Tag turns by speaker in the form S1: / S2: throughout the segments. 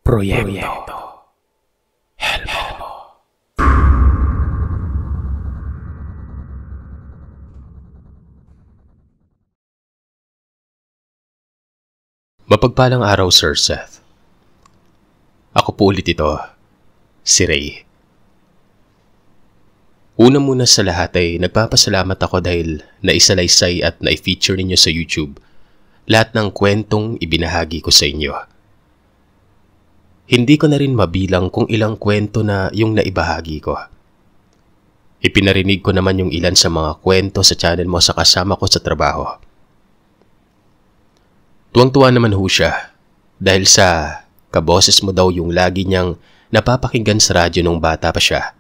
S1: Proyekto Helmo.
S2: Mapagpalang araw, Sir Seth. Ako po ulit ito, si Ray. Una muna sa lahat ay nagpapasalamat ako dahil naisalaysay at na-feature ninyo sa YouTube lahat ng kwentong ibinahagi ko sa inyo. Hindi ko na rin mabilang kung ilang kwento na yung naibahagi ko. Ipinarinig ko naman yung ilan sa mga kwento sa channel mo sa kasama ko sa trabaho. Tuwang-tuwa naman ho siya dahil sa kaboses mo daw yung lagi niyang napapakinggan sa radyo nung bata pa siya.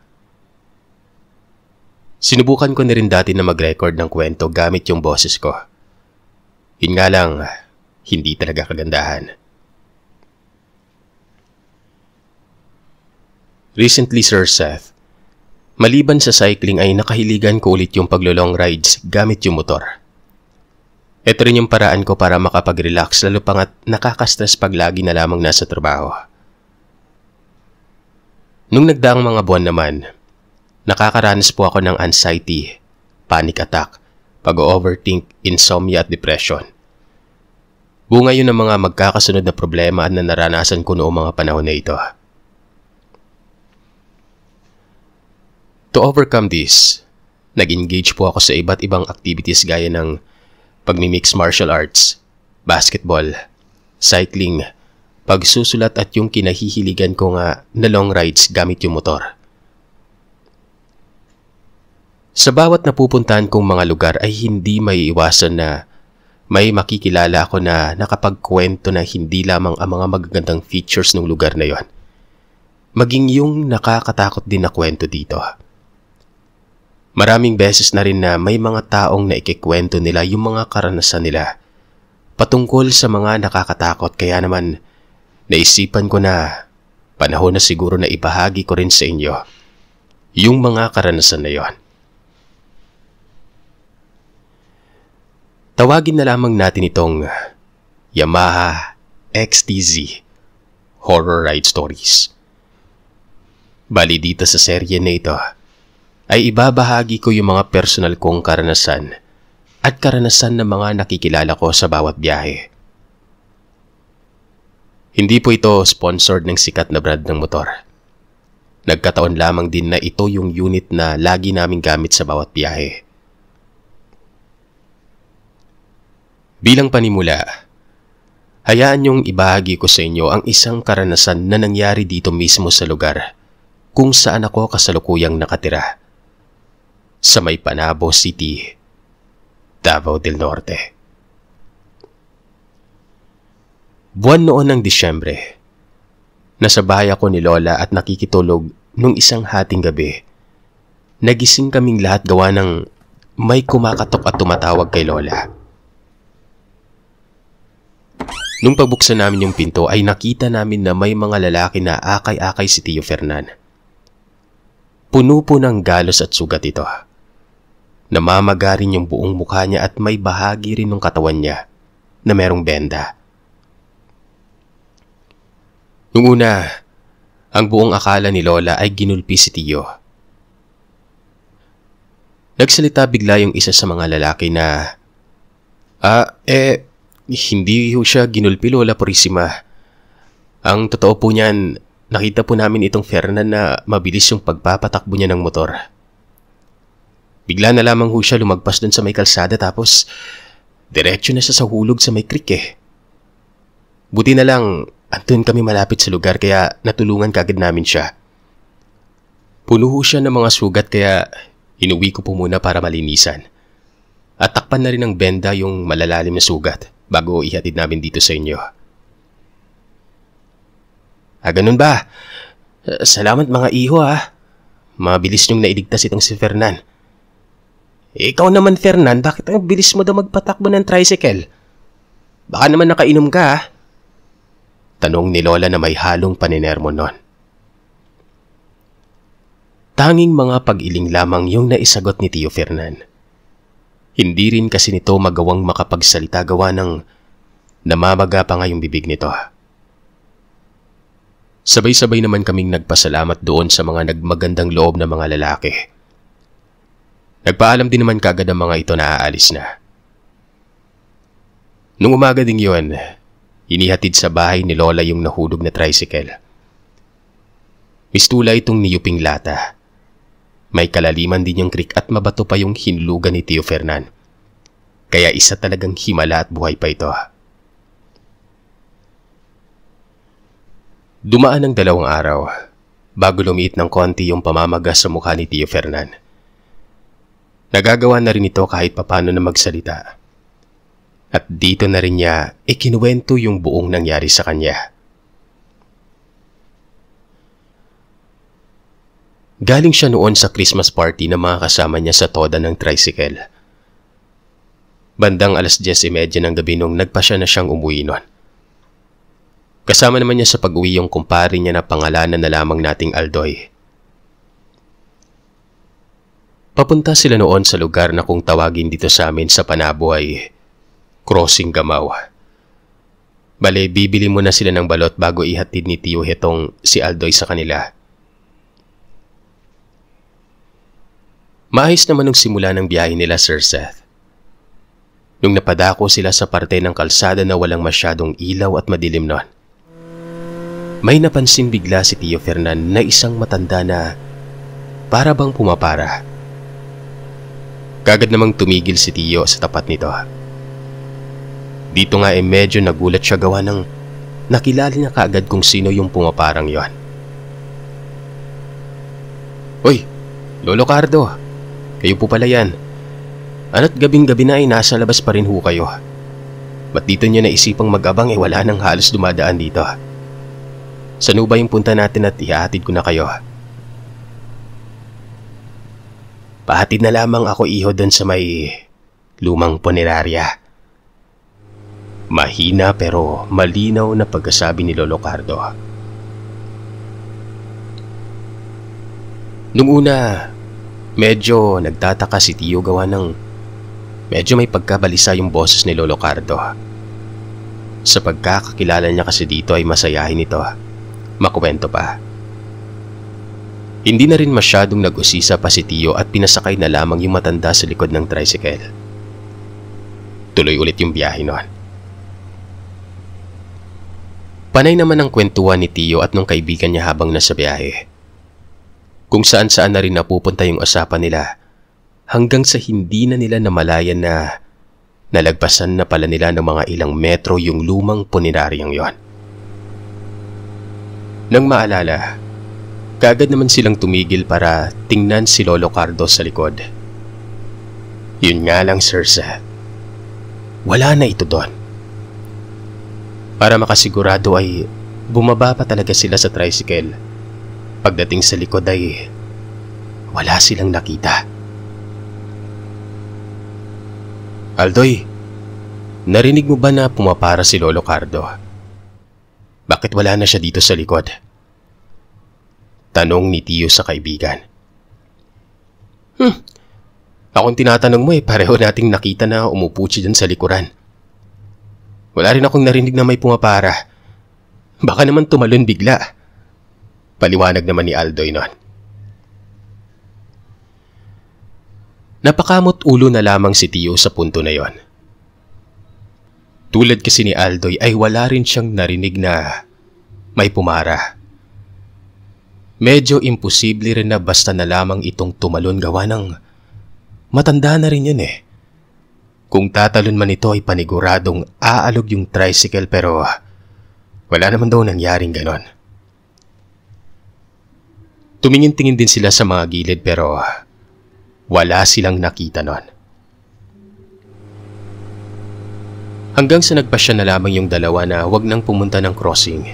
S2: Sinubukan ko na rin dati na mag-record ng kwento gamit yung boses ko. Yun nga lang, hindi talaga kagandahan. Recently, Sir Seth, maliban sa cycling ay nakahiligan ko ulit yung paglo-long rides gamit yung motor. Ito rin yung paraan ko para makapag-relax lalo pangat nakaka-stress pag lagi na lamang nasa trabaho. Nung nagdaang mga buwan naman, nakakaranas po ako ng anxiety, panic attack, pag-overthink, insomnia at depression. Bunga yun ng mga magkakasunod na problema at na naranasan ko noong mga panahon na ito. To overcome this, nag-engage po ako sa iba't ibang activities gaya ng pagmimix martial arts, basketball, cycling, pagsusulat at yung kinahihiligan ko nga na long rides gamit yung motor. Sa bawat napupuntahan kong mga lugar ay hindi maiiwasan na may makikilala ako na nakapagkwento na hindi lamang ang mga magagandang features ng lugar na yon, maging yung nakakatakot din na kwento dito. Maraming beses na rin na may mga taong na ikikwento nila yung mga karanasan nila patungkol sa mga nakakatakot, kaya naman naisipan ko na panahon na siguro na ibahagi ko rin sa inyo yung mga karanasan na yon. Tawagin na lamang natin itong Yamaha XTZ Horror Ride Stories. Bali dito sa serye na ito ay ibabahagi ko yung mga personal kong karanasan at karanasan ng mga nakikilala ko sa bawat biyahe. Hindi po ito sponsored ng sikat na brand ng motor. Nagkataon lamang din na ito yung unit na lagi naming gamit sa bawat biyahe. Bilang panimula, hayaan niyong ibahagi ko sa inyo ang isang karanasan na nangyari dito mismo sa lugar kung saan ako kasalukuyang nakatira. Sa may Panabo City, Davao del Norte. Buwan noon ng Disyembre, nasa bahay ako ni Lola at nakikitulog nung isang hating gabi. Nagising kaming lahat gawa ng may kumakatok at tumatawag kay Lola. Nung pagbuksan namin yung pinto ay nakita namin na may mga lalaki na akay-akay si Tio Fernan. Puno po ng galos at sugat ito. Namamaga rin yung buong mukha niya at may bahagi rin ng katawan niya na merong benda. Nung una, ang buong akala ni Lola ay ginulpi si Tio. Nagsalita bigla yung isa sa mga lalaki na, hindi ho siya ginulpi, Lola Purisima. Ang totoo po niyan, nakita po namin itong Fernan na mabilis yung pagpapatakbo niya ng motor. Bigla na lamang ho siya lumagpas dun sa may kalsada tapos diretso na siya sa hulog sa may creek eh. Buti na lang, andun kami malapit sa lugar kaya natulungan kagad namin siya. Puno ho siya ng mga sugat kaya inuwi ko po muna para malinisan. At takpan na rin ng benda yung malalalim na sugat bago ihatid namin dito sa inyo. Ganun ba? Salamat mga iho ha. Mabilis niyong nailigtas itong si Fernan. Ikaw naman, Fernan, bakit ang bilis mo daw magpatakbo ng tricycle? Baka naman nakainom ka ha? Tanong ni Lola na may halong paninermo nun. Tanging mga pag-iling lamang yung naisagot ni Tio Fernan. Hindi rin kasi nito magawang makapagsalita gawa ng namamaga pa nga yung bibig nito. Sabay-sabay naman kaming nagpasalamat doon sa mga nagmagandang loob na mga lalaki. Nagpaalam din naman kagad ang mga ito na aalis na. Nung umaga ding yun, inihatid sa bahay ni Lola yung nahulog na tricycle. Mistula itong niyuping lata. May kalaliman din yung creek at mabato pa yung hinlugan ni Tio Fernan. Kaya isa talagang himala at buhay pa ito. Dumaan ng 2 araw bago lumiit ng konti yung pamamagas sa mukha ni Tio Fernan. Nagagawa na rin ito kahit papano na magsalita. At dito na rin niya ikinuwento yung buong nangyari sa kanya. Galing siya noon sa Christmas party na mga kasama niya sa toda ng tricycle. Bandang 10:30 ng gabi nung nagpasya na siyang umuwi noon. Kasama naman niya sa pag-uwi yung kumpare niya na pangalanan na lamang nating Aldoy. Papunta sila noon sa lugar na kung tawagin dito sa amin sa Panabo ay Crossing Gamaw. Bale, bibili muna sila ng balot bago ihatid ni Tio Hetong si Aldoy sa kanila. Maayos naman nung simula ng biyahe nila, Sir Seth. Nung napadako sila sa parte ng kalsada na walang masyadong ilaw at madilim noon, may napansin bigla si Tio Fernan na isang matanda na para bang pumapara. Kagad namang tumigil si Tio sa tapat nito. Dito nga medyo nagulat siya gawa ng nakilala niya kaagad kung sino yung pumaparang yon. "Hoy, Lolo Cardo, kayo po pala yan. Ano't gabing-gabi na ay nasa labas pa rin ho kayo. Ba't dito niyo naisipang mag-abang wala nang halos dumadaan dito? Saan ba yung punta natin at ihahatid ko na kayo?" "Pahatid na lamang ako iho doon sa may lumang punerarya." Mahina pero malinaw na pagkasabi ni Lolo Cardo. Nung una, medyo nagtataka si Tio gawa ng medyo may pagkabalisa yung boses ni Lolo Cardo. Sa pagkakakilala niya kasi dito ay masayahin ito. Makuwento pa. Hindi na rin masyadong nag-usisa pa si Tio at pinasakay na lamang yung matanda sa likod ng tricycle. Tuloy ulit yung biyahe noon. Panay naman ang kwentuhan ni Tio at nung kaibigan niya habang nasa biyahe. Kung saan-saan na rin napupunta yung usapan nila hanggang sa hindi na nila namalayan na nalagpasan na pala nila ng mga ilang metro yung lumang puneraryang yon. Nang maalala, kaagad naman silang tumigil para tingnan si Lolo Cardo sa likod. Yun nga lang, Sir Seth, wala na ito doon. Para makasigurado ay bumaba pa talaga sila sa tricycle. Pagdating sa likod ay wala silang nakita. "Aldoy, narinig mo ba na pumapara si Lolo Cardo? Bakit wala na siya dito sa likod?" Tanong ni Tio sa kaibigan. Akong tinatanong mo pareho nating nakita na umupo siya dyan sa likuran. Wala rin akong narinig na may pumapara. Baka naman tumalon bigla. Paliwanag naman ni Aldoy noon. Napakamot ulo na lamang si Tio sa punto na yon. Tulad kasi ni Aldoy ay wala rin siyang narinig na may pumara. Medyo imposible rin na basta na lamang itong tumalon gawa ng matanda na rin yun Kung tatalon man ito ay paniguradong aalog yung tricycle pero wala naman daw nangyaring ganon. Tumingin-tingin din sila sa mga gilid pero wala silang nakita nun. Hanggang sa nagpasya na lamang yung dalawa na wag nang pumunta ng crossing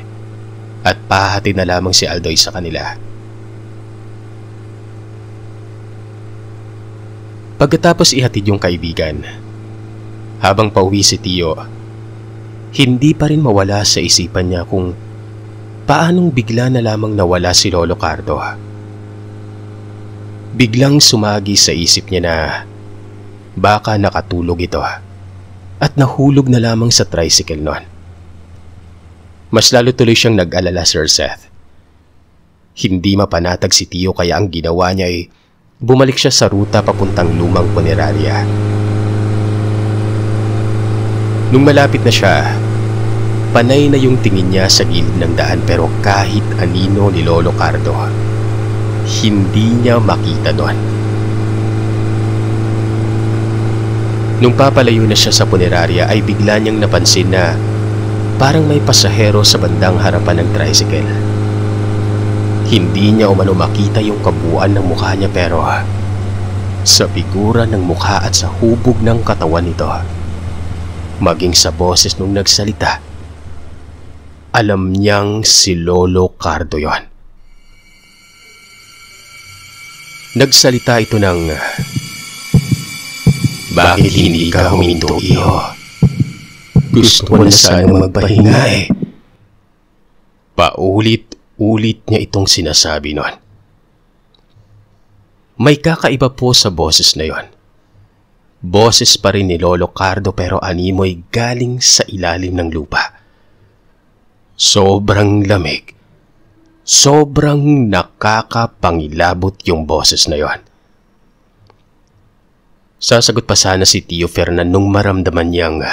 S2: at pahatid na lamang si Aldoy sa kanila. Pagkatapos ihatid yung kaibigan, habang pauwi si Tio, hindi pa rin mawala sa isipan niya kung paanong bigla na lamang nawala si Lolo Cardo. Biglang sumagi sa isip niya na baka nakatulog ito at nahulog na lamang sa tricycle noon. Mas lalo tuloy siyang nag-alala, Sir Seth. Hindi mapanatag si Tio kaya ang ginawa niya ay bumalik siya sa ruta papuntang lumang punerarya. Nung malapit na siya, panay na yung tingin niya sa gilid ng daan pero kahit anino ni Lolo Cardo, hindi niya makita doon. Nung papalayo na siya sa punerarya ay bigla niyang napansin na parang may pasahero sa bandang harapan ng tricycle. Hindi niya umano makita yung kabuuan ng mukha niya pero sa figura ng mukha at sa hubog ng katawan nito, maging sa boses nung nagsalita, alam niyang si Lolo Cardo yon. Nagsalita ito ng, "Bakit hindi ka huminto, Iho? Gusto mo na sanang magpahinga eh." Paulit-ulit niya itong sinasabi noon. May kakaiba po sa boses na yon. Boses pa rin ni Lolo Cardo pero animoy galing sa ilalim ng lupa. Sobrang lamig. Sobrang nakakapangilabot yung boses na yon. Sasagot pa sana si Tio Fernan nung maramdaman niyang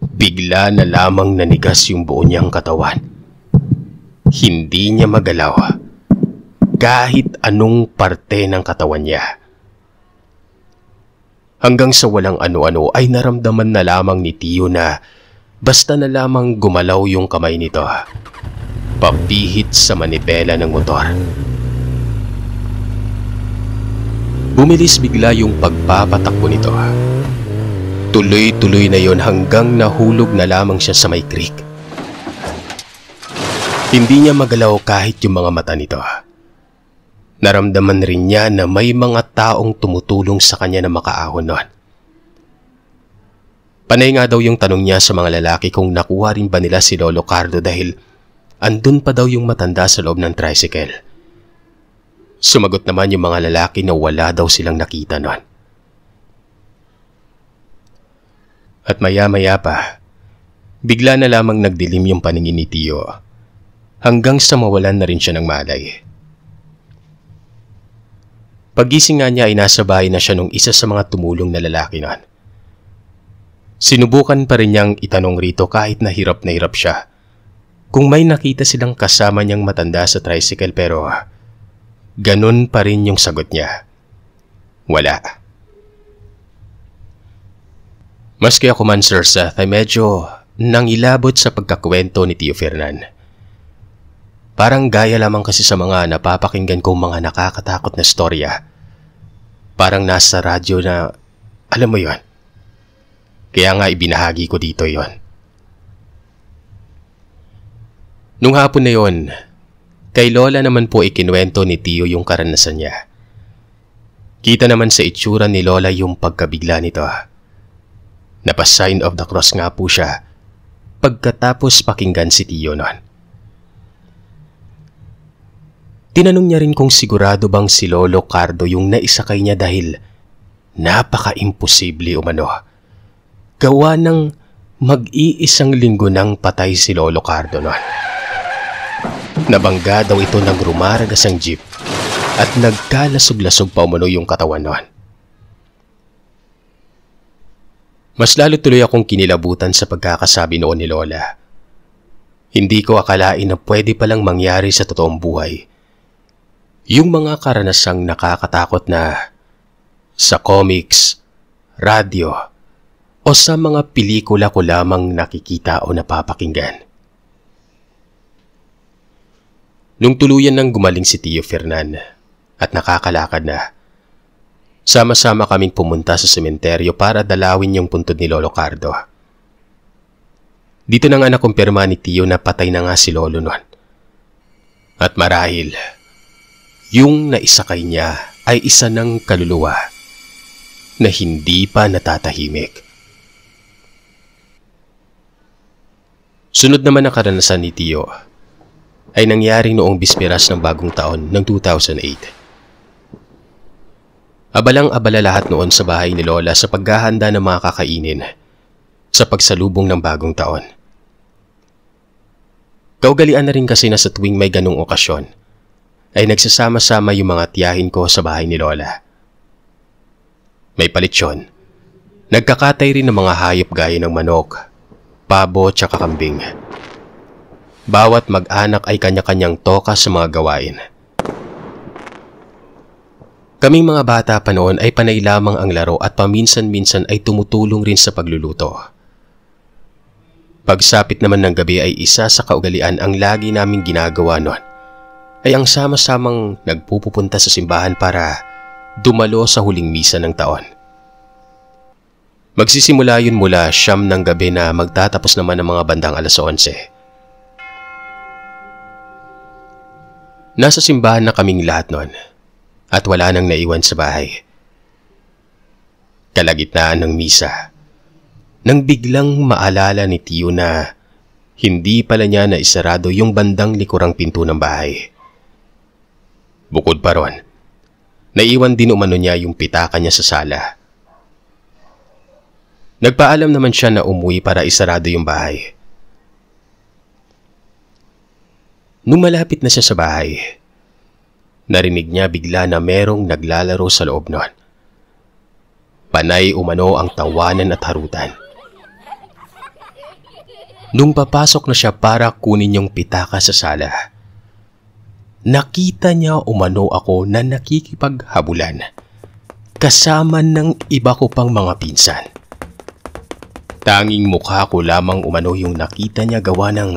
S2: bigla na lamang nanigas yung buo niyang katawan. Hindi niya magalaw kahit anong parte ng katawan niya. Hanggang sa walang ano-ano ay naramdaman na lamang ni Tio na basta na lamang gumalaw yung kamay nito, papihit sa manibela ng motor. Bumilis bigla yung pagpapatakbo nito. Tuloy-tuloy na yon hanggang nahulog na lamang siya sa may creek. Hindi niya magalaw kahit yung mga mata nito. Naramdaman rin niya na may mga taong tumutulong sa kanya na makaahon nun. Panay nga daw yung tanong niya sa mga lalaki kung nakuha rin ba nila si Lolo Cardo dahil andun pa daw yung matanda sa loob ng tricycle. Sumagot naman yung mga lalaki na wala daw silang nakita nun. At maya-maya pa, bigla na lamang nagdilim yung paningin ni Tio hanggang sa mawalan na rin siya ng malay. Paggising nga niya ay nasa bahay na siya nung isa sa mga tumulong na lalaki nun. Sinubukan pa rin niyang itanong rito kahit na hirap siya kung may nakita silang kasama niyang matanda sa tricycle pero ganun pa rin yung sagot niya. Wala. Maski ako man, Sir Seth, ay medyo nangilabot sa pagkakwento ni Tio Fernan. Parang gaya lamang kasi sa mga napapakinggan kong mga nakakatakot na storya. Parang nasa radyo na, alam mo yon. Kaya nga ibinahagi ko dito yon. Nung hapon na yon, kay Lola naman po ikinuwento ni Tio yung karanasan niya. Kita naman sa itsura ni Lola yung pagkabigla nito. Napa-sign of the cross nga po siya pagkatapos pakinggan si Tio nun. Tinanong niya rin kung sigurado bang si Lolo Cardo yung naisakay niya dahil napaka-imposible umano. Gawa ng mag-iisang linggo nang patay si Lolo Cardo nun. Nabangga daw ito ng rumaragas ang jeep at nagkalasog-lasog pa umano yung katawan nun. Mas lalo tuloy akong kinilabutan sa pagkakasabi noon ni Lola. Hindi ko akalain na pwede palang mangyari sa totoong buhay yung mga karanasang nakakatakot na sa comics, radyo, o sa mga pelikula ko lamang nakikita o napapakinggan. Nung tuluyan nang gumaling si Tio Fernan at nakakalakad na, sama-sama kaming pumunta sa sementeryo para dalawin yung puntod ni Lolo Cardo. Dito na nga nakumpirma ni Tio na patay na nga si Lolo nun. At marahil, yung naisakay niya ay isa ng kaluluwa na hindi pa natatahimik. Sunod naman ang karanasan ni Tio ay nangyari noong bisperas ng bagong taon ng 2008. Abalang-abala lahat noon sa bahay ni Lola sa paghahanda ng mga kakainin sa pagsalubong ng bagong taon. Kaugalian na rin kasi na sa tuwing may ganong okasyon ay nagsasama-sama yung mga tiyahin ko sa bahay ni Lola. May palitsyon. Nagkakatay rin ng mga hayop gaya ng manok, pabo tsaka kambing. Bawat mag-anak ay kanya-kanyang toka sa mga gawain. Kaming mga bata pa noon ay panay lamang ang laro at paminsan-minsan ay tumutulong rin sa pagluluto. Pagsapit naman ng gabi ay isa sa kaugalian ang lagi naming ginagawa noon ay ang sama-samang nagpupunta sa simbahan para dumalo sa huling misa ng taon. Magsisimula yun mula 9 ng gabi na magtatapos naman ng mga bandang 11:00. Nasa simbahan na kaming lahat noon at wala nang naiwan sa bahay. Kalagitnaan ng misa, nang biglang maalala ni Tiyo na hindi pala niya naisarado yung bandang likurang pinto ng bahay. Bukod pa ron, naiwan din umano niya yung pitaka niya sa sala. Nagpaalam naman siya na umuwi para isarado yung bahay. Nung malapit na siya sa bahay, narinig niya bigla na merong naglalaro sa loob nun. Panay umano ang tawanan at harutan. Nung papasok na siya para kunin yung pitaka sa sala, nakita niya umano ako na nakikipaghabulan kasama ng iba ko pang mga pinsan. Tanging mukha ko lamang umano yung nakita niya gawa ng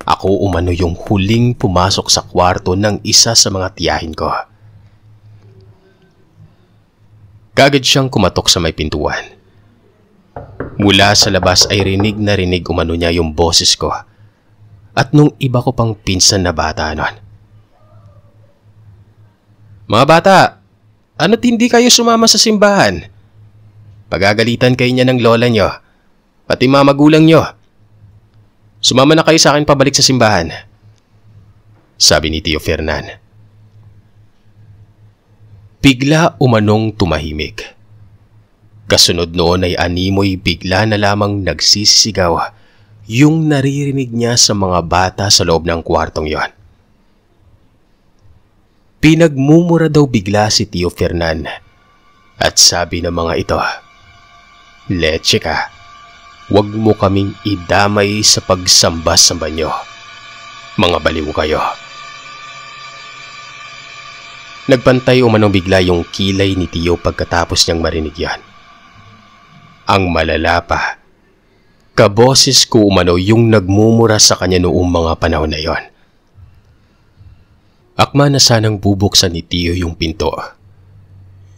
S2: ako umano yung huling pumasok sa kwarto ng isa sa mga tiyahin ko. Kagad siyang kumatok sa may pintuan. Mula sa labas ay rinig na rinig umano niya yung boses ko at nung iba ko pang pinsan na bata nun. Mga bata, ano't hindi kayo sumama sa simbahan? Pagagalitan kayo niya ng lola niyo, pati mga magulang niyo. Sumama na kayo sa akin pabalik sa simbahan, sabi ni Tio Fernan. Bigla umanong tumahimik. Kasunod noon ay animoy bigla na lamang nagsisigaw yung naririnig niya sa mga bata sa loob ng kwartong yon. Pinagmumura daw bigla si Tio Fernan at sabi ng mga ito, "Leche ka, huwag mo kaming idamay sa pagsamba-samba nyo. Mga baliw kayo." Nagpantay umanong bigla yung kilay ni Tio pagkatapos niyang marinig yan. Ang malala pa, kaboses ko umano yung nagmumura sa kanya noong mga panahon na yon. Akma na sanang bubuksan ni Tio yung pinto.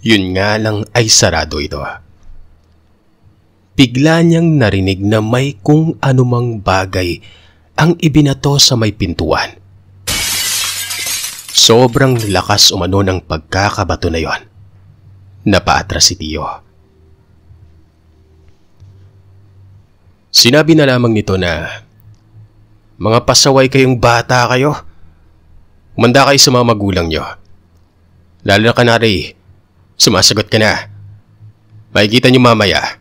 S2: Yun nga lang ay sarado ito. Bigla niyang narinig na may kung anumang bagay ang ibinato sa may pintuan. Sobrang lakas umano ng pagkakabato na yon. Napaatras si Tio. Sinabi na lamang nito na, "Mga pasaway kayong bata kayo. Umanda kayo sa mga magulang nyo. Lalo na kanari, sumasagot ka na. Makikita nyo mamaya."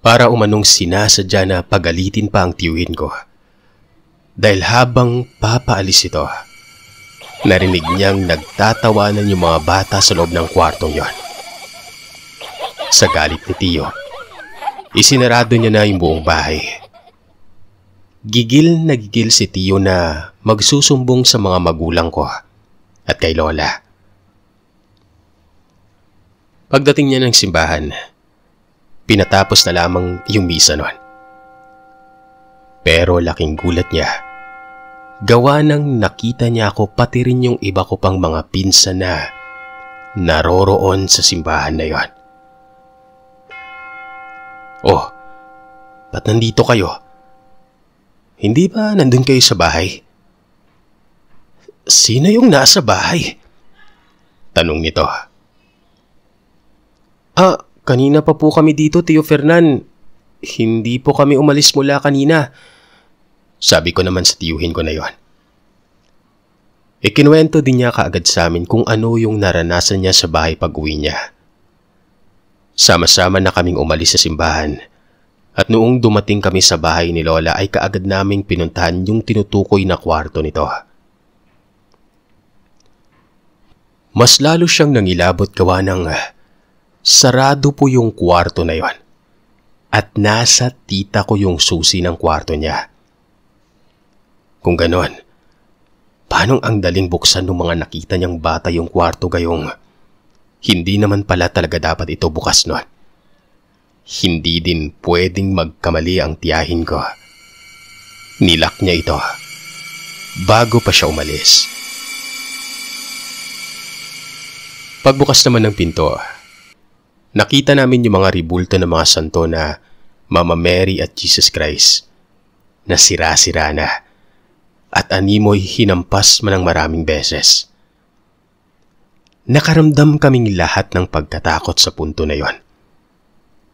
S2: Para umanong sinasadya na pagalitin pa ang tiyuhin ko. Dahil habang papaalis ito, narinig niyang nagtatawanan yung mga bata sa loob ng kwartong yon. Sa galit ni Tio, isinarado niya na yung buong bahay. Gigil na gigil si Tio na magsusumbong sa mga magulang ko at kay Lola. Pagdating niya ng simbahan, pinatapos na lamang yung misa nun. Pero laking gulat niya, gawa nang nakita niya ako pati rin yung iba ko pang mga pinsan na naroroon sa simbahan na yon. "Oh, ba't nandito kayo? Hindi ba nandun kayo sa bahay?" "Sino yung nasa bahay?" tanong nito. Kanina pa po kami dito, Tio Fernan. Hindi po kami umalis mula kanina," sabi ko naman sa tiyuhin ko na yon. Ikinuwento din niya kaagad sa amin kung ano yung naranasan niya sa bahay pag-uwi niya. Sama-sama na kaming umalis sa simbahan At noong dumating kami sa bahay ni Lola ay kaagad naming pinuntahan yung tinutukoy na kwarto nito. Mas lalo siyang nangilabot gawa ng sarado po yung kwarto na yon. At nasa tita ko yung susi ng kwarto niya. Kung ganon, paanong ang daling buksan ng mga nakita niyang bata yung kwarto gayong hindi naman pala talaga dapat ito bukas nun. Hindi din pwedeng magkamali ang tiyahin ko. Nilak niya ito bago pa siya umalis. Pagbukas naman ng pinto, nakita namin yung mga ribulto ng mga santo na Mama Mary at Jesus Christ na sira-sira na at animoy hinampas man ng maraming beses. Nakaramdam kaming lahat ng pagkatakot sa punto na yon.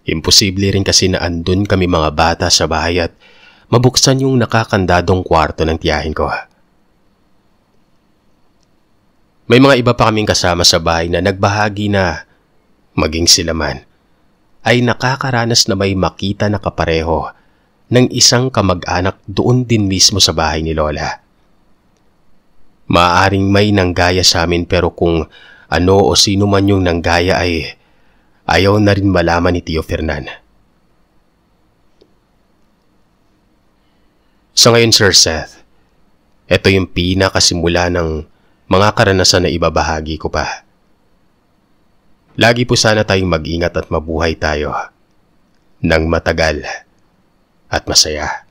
S2: Imposible rin kasi na andun kami mga bata sa bahay at mabuksan yung nakakandadong kwarto ng tiyahin ko. May mga iba pa kaming kasama sa bahay na nagbahagi na maging sila man ay nakakaranas na may makita na kapareho ng isang kamag-anak doon din mismo sa bahay ni Lola. Maaaring may nanggaya sa amin pero kung ano o sino man yung nanggaya ay ayaw na rin malaman ni Tio Fernan. Sa ngayon, Sir Seth, ito yung pinakasimula ng mga karanasan na ibabahagi ko pa. Lagi po sana tayong mag-ingat at mabuhay tayo ng matagal at masaya.